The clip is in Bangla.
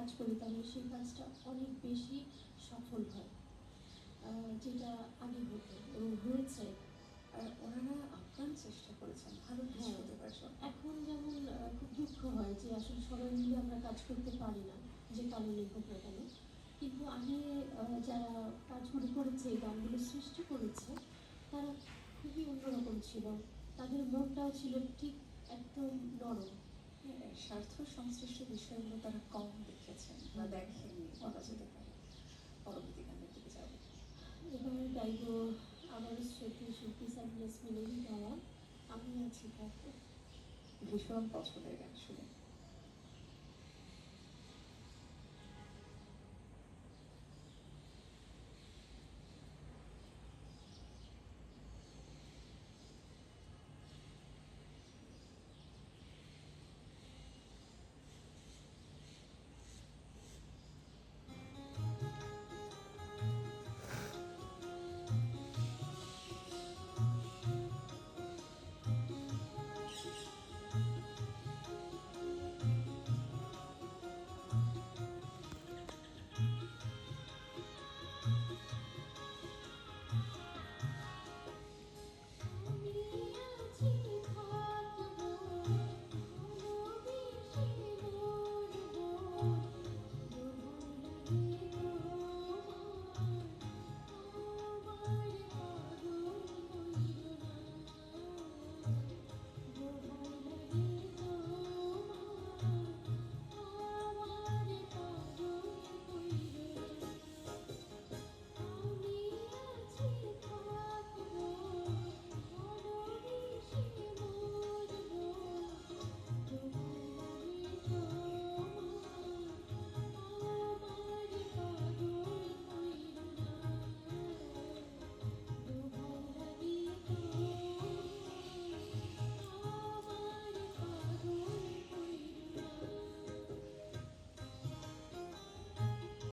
কাজ করি তাহলে সেই কাজটা অনেক বেশি সফল হয়, যেটা আগে হতো এবং হয়েছে। আর ওনারা আপ্রাণ চেষ্টা করেছেন ভালো কিছু হতে পারছে। এখন যেমন খুব দুঃখ হয় যে আসলে সবাই মিলে আমরা কাজ করতে পারি না, যে কারণে হোক না কেন। কিন্তু আগে যারা কাজগুলো করেছে, গানগুলো সৃষ্টি করেছে, তারা খুবই অন্যরকম ছিল। তাদের মনটাও ছিল ঠিক একদম নরম। স্বার্থ সংশ্লিষ্ট বিষয়গুলো তারা কম দেখেছেন বা দেখেননি বলা যেতে পারে। পরবর্তী গানের দিকে যাব। এবার গাইব আবারও শ্রদ্ধেয় শিল্পী সাবিনা ইয়াসমিনের গাওয়া আমি আছি থাকবো। ভীষণ পছন্দের গান শুনে।